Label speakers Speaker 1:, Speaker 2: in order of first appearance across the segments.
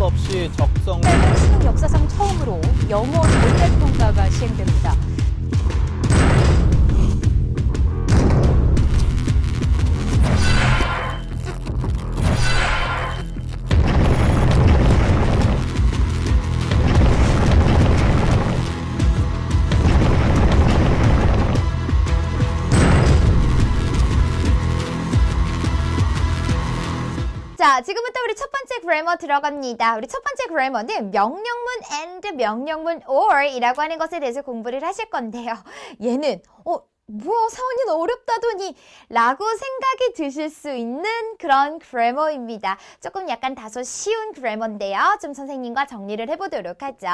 Speaker 1: 없이 적성.
Speaker 2: 짧은 수능 역사상 처음으로 영어 전략 평가가 시행됩니다. 자, 지금부터 우리 첫 번째 그래머 들어갑니다. 우리 첫 번째 그래머는 명령문 and 명령문 or 이라고 하는 것에 대해서 공부를 하실 건데요. 얘는 뭐야 사원이는 어렵다더니 라고 생각이 드실 수 있는 그런 그래머입니다. 조금 약간 다소 쉬운 그래머인데요. 좀 선생님과 정리를 해보도록 하죠.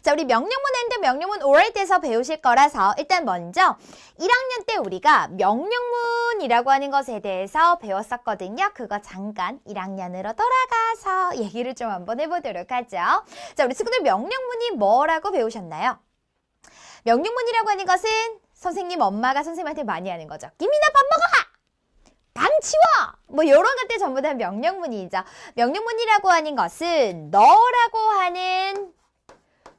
Speaker 2: 자, 우리 명령문 and 명령문 or에 대해서 배우실 거라서 일단 먼저 1학년 때 우리가 명령문이라고 하는 것에 대해서 배웠었거든요. 그거 잠깐 1학년으로 돌아가서 얘기를 좀 한번 해보도록 하죠. 자, 우리 친구들 명령문이 뭐라고 배우셨나요? 명령문이라고 하는 것은 선생님, 엄마가 선생님한테 많이 하는 거죠. 김이나 밥 먹어! 방 치워! 뭐 이런 것들 전부 다 명령문이죠. 명령문이라고 하는 것은 너라고 하는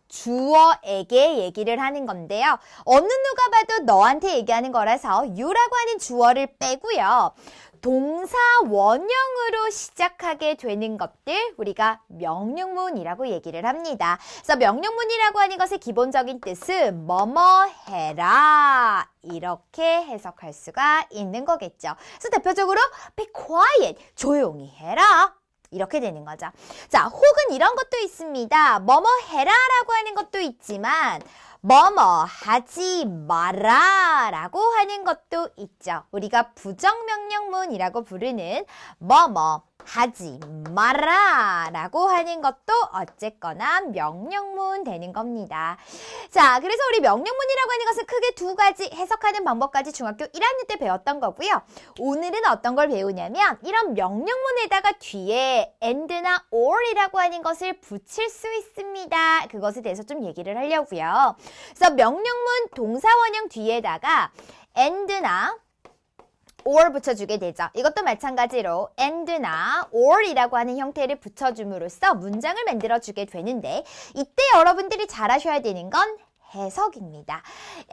Speaker 2: 주어에게 얘기를 하는 건데요. 어느 누가 봐도 너한테 얘기하는 거라서 you라고 하는 주어를 빼고요. 동사 원형으로 시작하게 되는 것들 우리가 명령문이라고 얘기를 합니다. 그래서 명령문이라고 하는 것의 기본적인 뜻은 뭐뭐 해라 이렇게 해석할 수가 있는 거겠죠. 그래서 대표적으로 be quiet, 조용히 해라. 이렇게 되는 거죠. 자, 혹은 이런 것도 있습니다. 뭐뭐 해라라고 하는 것도 있지만 뭐뭐 하지 마라 라고 하는 것도 있죠. 우리가 부정명령문이라고 부르는 뭐뭐 하지 마라 라고 하는 것도 어쨌거나 명령문 되는 겁니다. 자, 그래서 우리 명령문이라고 하는 것은 크게 두 가지 해석하는 방법까지 중학교 1학년 때 배웠던 거고요. 오늘은 어떤 걸 배우냐면 이런 명령문에다가 뒤에 and나 or이라고 하는 것을 붙일 수 있습니다. 그것에 대해서 좀 얘기를 하려고요. 그래서 명령문 동사원형 뒤에다가 and나 or 붙여주게 되죠. 이것도 마찬가지로 and나 or이라고 하는 형태를 붙여줌으로써 문장을 만들어주게 되는데 이때 여러분들이 잘 하셔야 되는 건 해석입니다.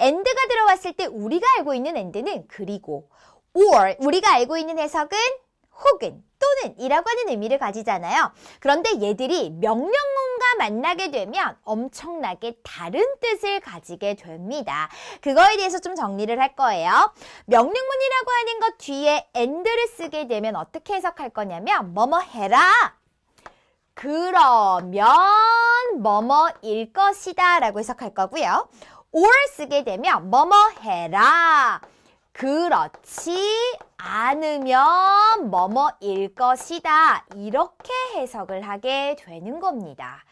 Speaker 2: and가 들어왔을 때 우리가 알고 있는 and는 그리고 or 우리가 알고 있는 해석은 혹은 또는 이라고 하는 의미를 가지잖아요. 그런데 얘들이 명령문과 만나게 되면 엄청나게 다른 뜻을 가지게 됩니다. 그거에 대해서 좀 정리를 할 거예요. 명령문이라고 하는 것 뒤에 and를 쓰게 되면 어떻게 해석할 거냐면 뭐뭐 해라. 그러면 뭐뭐일 것이다 라고 해석할 거고요. or 쓰게 되면 뭐뭐 해라. 그렇지 않으면 뭐뭐일 것이다. 이렇게 해석을 하게 되는 겁니다.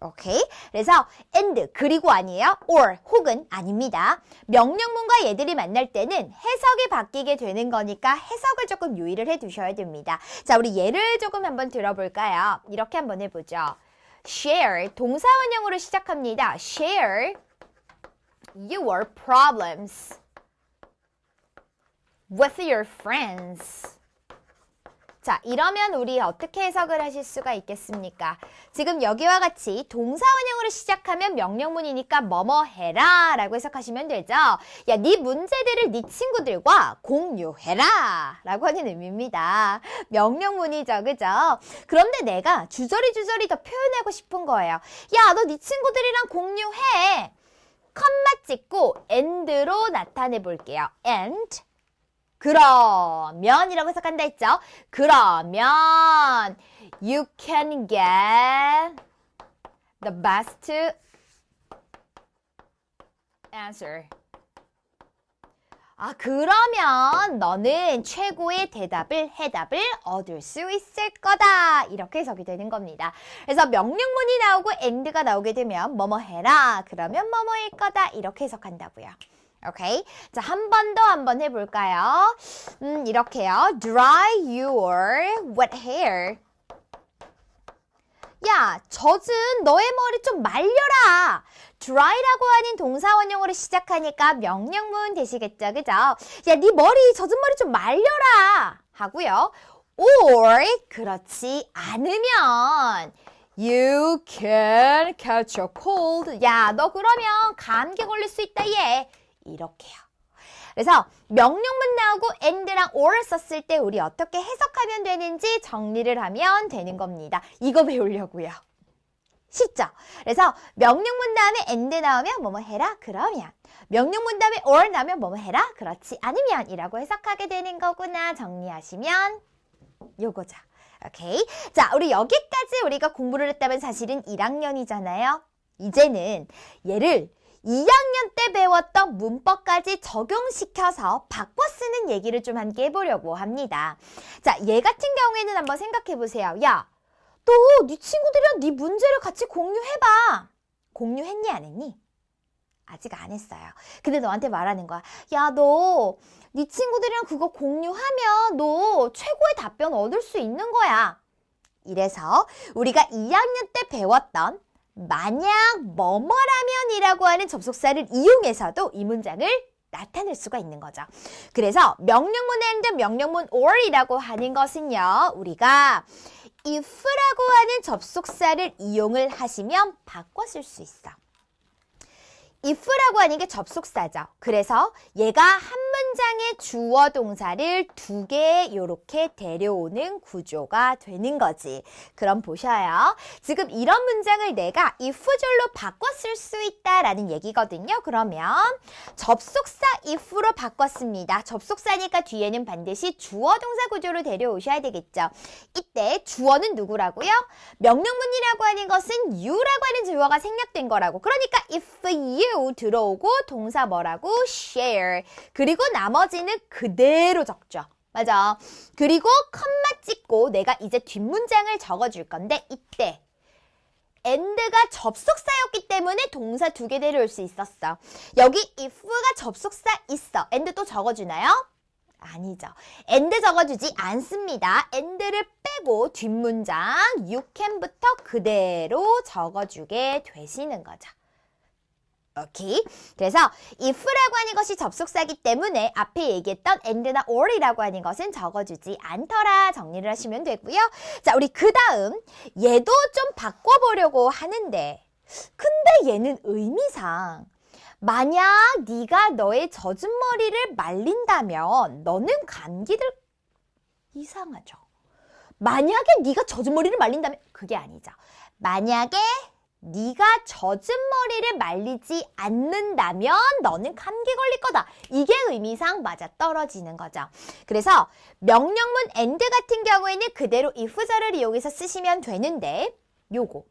Speaker 2: 오케이? 그래서 and 그리고 아니에요. or 혹은 아닙니다. 명령문과 얘들이 만날 때는 해석이 바뀌게 되는 거니까 해석을 조금 유의를 해 두셔야 됩니다. 자, 우리 예를 조금 한번 들어볼까요? 이렇게 한번 해보죠. share 동사원형으로 시작합니다. share your problems with your friends. 자, 이러면 우리 어떻게 해석을 하실 수가 있겠습니까? 지금 여기와 같이 동사원형으로 시작하면 명령문이니까 뭐뭐 해라 라고 해석하시면 되죠. 야, 네 문제들을 네 친구들과 공유해라 라고 하는 의미입니다. 명령문이죠, 그죠? 그런데 내가 주저리 더 표현하고 싶은 거예요. 야, 너 네 친구들이랑 공유해. 컴마 찍고 and로 나타내 볼게요. and 그러면 이라고 해석한다 했죠. 그러면 you can get the best answer. 그러면 너는 최고의 해답을 얻을 수 있을 거다. 이렇게 해석이 되는 겁니다. 그래서 명령문이 나오고 and가 나오게 되면 뭐뭐 해라. 그러면 뭐뭐일 거다. 이렇게 해석한다고요. 오케이. 자, 한 번 더 한번 해볼까요? 이렇게요. Dry your wet hair. 야, 젖은 너의 머리 좀 말려라. dry라고 하는 동사원형으로 시작하니까 명령문 되시겠죠, 그죠? 야, 네 머리, 젖은 머리 좀 말려라. 하고요. or, 그렇지 않으면 You can catch a cold. 야, 너 그러면 감기 걸릴 수 있다, 얘. 이렇게요. 그래서 명령문 나오고 and랑 or를 썼을 때 우리 어떻게 해석하면 되는지 정리를 하면 되는 겁니다. 이거 배우려고요. 쉽죠? 그래서 명령문 다음에 and 나오면 뭐뭐 해라? 그러면. 명령문 다음에 or 나오면 뭐뭐 해라? 그렇지 않으면 이라고 해석하게 되는 거구나. 정리하시면 요거죠. 오케이. 자, 우리 여기까지 우리가 공부를 했다면 사실은 1학년이잖아요. 이제는 얘를 2학년 때 배웠던 문법까지 적용시켜서 바꿔 쓰는 얘기를 좀 함께 해보려고 합니다. 자, 얘 같은 경우에는 한번 생각해 보세요. 야, 너 네 친구들이랑 네 문제를 같이 공유해봐. 공유했니 안 했니? 아직 안 했어요. 근데 너한테 말하는 거야. 야, 너 네 친구들이랑 그거 공유하면 너 최고의 답변 얻을 수 있는 거야. 이래서 우리가 2학년 때 배웠던 만약 뭐뭐라면이라고 하는 접속사를 이용해서도 이 문장을 나타낼 수가 있는 거죠. 그래서 명령문 and 명령문 or이라고 하는 것은요. 우리가 if라고 하는 접속사를 이용을 하시면 바꿔 쓸 수 있어. if라고 하는 게 접속사죠. 그래서 얘가 한 문장의 주어 동사를 두 개 이렇게 데려오는 구조가 되는 거지. 그럼 보셔요. 지금 이런 문장을 내가 if절로 바꿔 쓸 수 있다라는 얘기거든요. 그러면 접속사 if로 바꿨습니다. 접속사니까 뒤에는 반드시 주어 동사 구조로 데려오셔야 되겠죠. 이때 주어는 누구라고요? 명령문이라고 하는 것은 you라고 하는 주어가 생략된 거라고. 그러니까 if you 들어오고 동사 뭐라고? share. 그리고 나머지는 그대로 적죠. 맞아. 그리고 컴마 찍고 내가 이제 뒷문장을 적어줄 건데 이때 and가 접속사였기 때문에 동사 두 개 데려올 수 있었어. 여기 if가 접속사 있어. and 또 적어주나요? 아니죠. and 적어주지 않습니다. and를 빼고 뒷문장 you can부터 그대로 적어주게 되시는 거죠. 오케이. 그래서 if라고 하는 것이 접속사이기 때문에 앞에 얘기했던 and나 or이라고 하는 것은 적어주지 않더라. 정리를 하시면 되고요. 자, 우리 그 다음 얘도 좀 바꿔보려고 하는데 근데 얘는 의미상 만약 네가 너의 젖은 머리를 말린다면 너는 감기들 이상하죠. 만약에 네가 젖은 머리를 말린다면 그게 아니죠. 만약에 네가 젖은 머리를 말리지 않는다면 너는 감기 걸릴 거다. 이게 의미상 맞아떨어지는 거죠. 그래서 명령문 and 같은 경우에는 그대로 if절을 이용해서 쓰시면 되는데 요거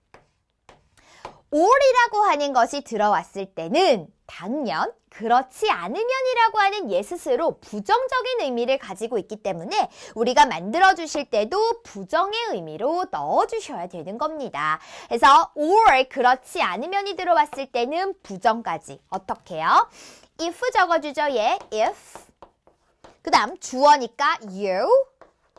Speaker 2: or이라고 하는 것이 들어왔을 때는 당연 그렇지 않으면이라고 하는 얘 스스로 부정적인 의미를 가지고 있기 때문에 우리가 만들어주실 때도 부정의 의미로 넣어주셔야 되는 겁니다. 그래서 or 그렇지 않으면이 들어왔을 때는 부정까지 어떻게 해요? if 적어주죠. 얘 if 그 다음 주어니까 you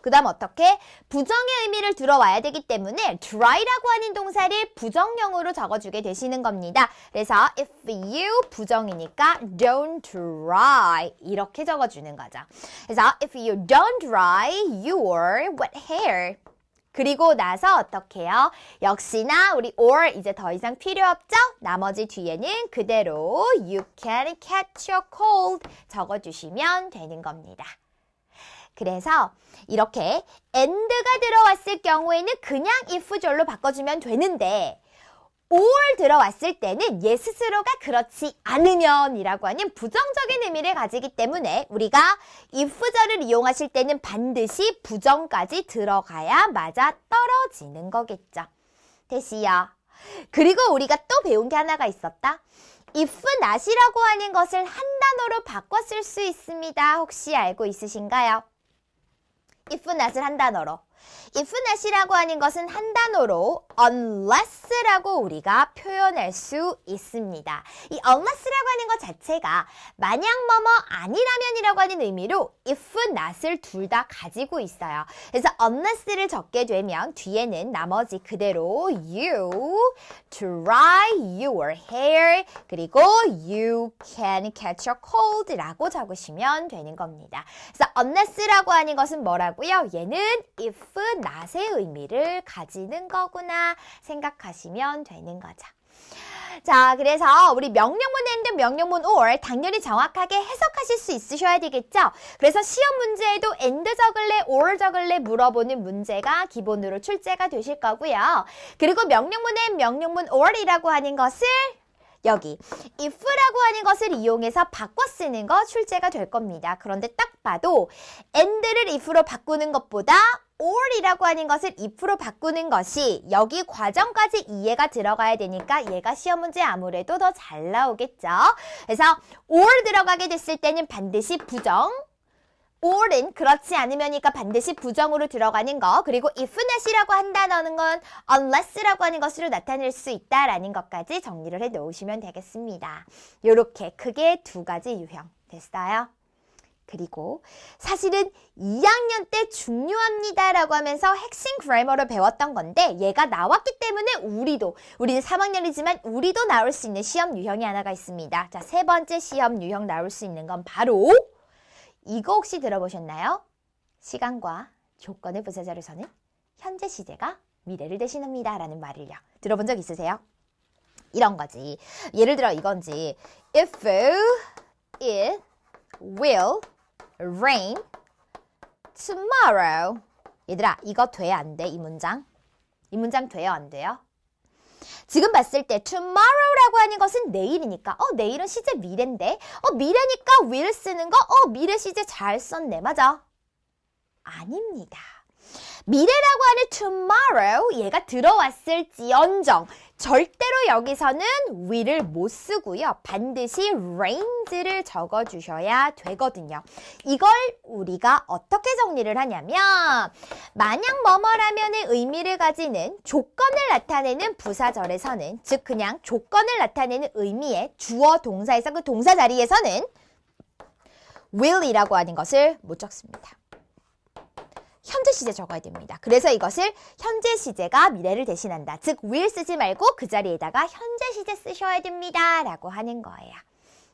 Speaker 2: 그 다음 어떻게? 부정의 의미를 들어와야 되기 때문에 try라고 하는 동사를 부정형으로 적어주게 되시는 겁니다. 그래서 if you 부정이니까 don't try 이렇게 적어주는 거죠. 그래서 if you don't dry your wet hair 그리고 나서 어떻게 해요? 역시나 우리 or 이제 더 이상 필요 없죠? 나머지 뒤에는 그대로 you can catch a cold 적어주시면 되는 겁니다. 그래서 이렇게 and가 들어왔을 경우에는 그냥 if절로 바꿔주면 되는데 or 들어왔을 때는 얘 스스로가 그렇지 않으면이라고 하는 부정적인 의미를 가지기 때문에 우리가 if절을 이용하실 때는 반드시 부정까지 들어가야 맞아 떨어지는 거겠죠. 됐시요. 그리고 우리가 또 배운 게 하나가 있었다. if not이라고 하는 것을 한 단어로 바꿔 쓸 수 있습니다. 혹시 알고 있으신가요? if not을 한 단어로. if not이라고 하는 것은 한 단어로 unless라고 우리가 표현할 수 있습니다. 이 unless라고 하는 것 자체가 만약 뭐뭐 아니라면이라고 하는 의미로 if not을 둘 다 가지고 있어요. 그래서 unless를 적게 되면 뒤에는 나머지 그대로 you dry your hair 그리고 you can catch a cold라고 적으시면 되는 겁니다. 그래서 unless라고 하는 것은 뭐라고요? 얘는 if if, not의 의미를 가지는 거구나 생각하시면 되는 거죠. 자, 그래서 우리 명령문 and 명령문 or 당연히 정확하게 해석하실 수 있으셔야 되겠죠? 그래서 시험 문제에도 and 적을래, or 적을래 물어보는 문제가 기본으로 출제가 되실 거고요. 그리고 명령문 and 명령문 or이라고 하는 것을 여기 if라고 하는 것을 이용해서 바꿔 쓰는 거 출제가 될 겁니다. 그런데 딱 봐도 and를 if로 바꾸는 것보다 or이라고 하는 것을 if로 바꾸는 것이 여기 과정까지 이해가 들어가야 되니까 얘가 시험 문제 아무래도 더 잘 나오겠죠. 그래서 or 들어가게 됐을 때는 반드시 부정, or은 그렇지 않으면이니까 반드시 부정으로 들어가는 거, 그리고 if not이라고 한다는 건 unless라고 하는 것으로 나타낼 수 있다라는 것까지 정리를 해 놓으시면 되겠습니다. 요렇게 크게 두 가지 유형 됐어요. 그리고 사실은 2학년 때 중요합니다라고 하면서 핵심 그래머를 배웠던 건데 얘가 나왔기 때문에 우리는 3학년이지만 우리도 나올 수 있는 시험 유형이 하나가 있습니다. 자, 세 번째 시험 유형 나올 수 있는 건 바로 이거 혹시 들어보셨나요? 시간과 조건의 부사절을 서는 현재 시제가 미래를 대신합니다 라는 말을요. 들어본 적 있으세요? 이런 거지. 예를 들어 이건지 If it will rain tomorrow. 얘들아, 이거 돼, 안 돼? 이 문장? 이 문장 돼요, 안 돼요? 지금 봤을 때 tomorrow라고 하는 것은 내일이니까 내일은 시제 미래인데 미래니까 will 쓰는 거 미래 시제 잘 썼네. 맞아? 아닙니다. 미래라고 하는 tomorrow 얘가 들어왔을지언정 절대로 여기서는 will을 못 쓰고요. 반드시 rains를 적어주셔야 되거든요. 이걸 우리가 어떻게 정리를 하냐면 만약 뭐뭐라면의 의미를 가지는 조건을 나타내는 부사절에서는 즉 그냥 조건을 나타내는 의미의 주어 동사에서 그 동사 자리에서는 will이라고 하는 것을 못 적습니다. 현재 시제 적어야 됩니다. 그래서 이것을 현재 시제가 미래를 대신한다. 즉 will 쓰지 말고 그 자리에다가 현재 시제 쓰셔야 됩니다. 라고 하는 거예요.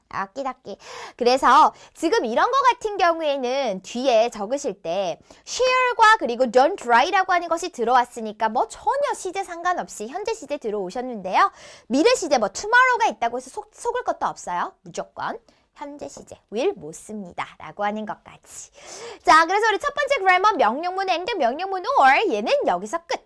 Speaker 2: 아끼다끼. 그래서 지금 이런 거 같은 경우에는 뒤에 적으실 때 share과 그리고 don't write라고 하는 것이 들어왔으니까 뭐 전혀 시제 상관없이 현재 시제 들어오셨는데요. 미래 시제 뭐 tomorrow가 있다고 해서 속을 것도 없어요. 무조건. 현재 시제, will 못 씁니다. 라고 하는 것까지. 자, 그래서 우리 첫 번째 grammar 명령문 and 명령문 or 얘는 여기서 끝.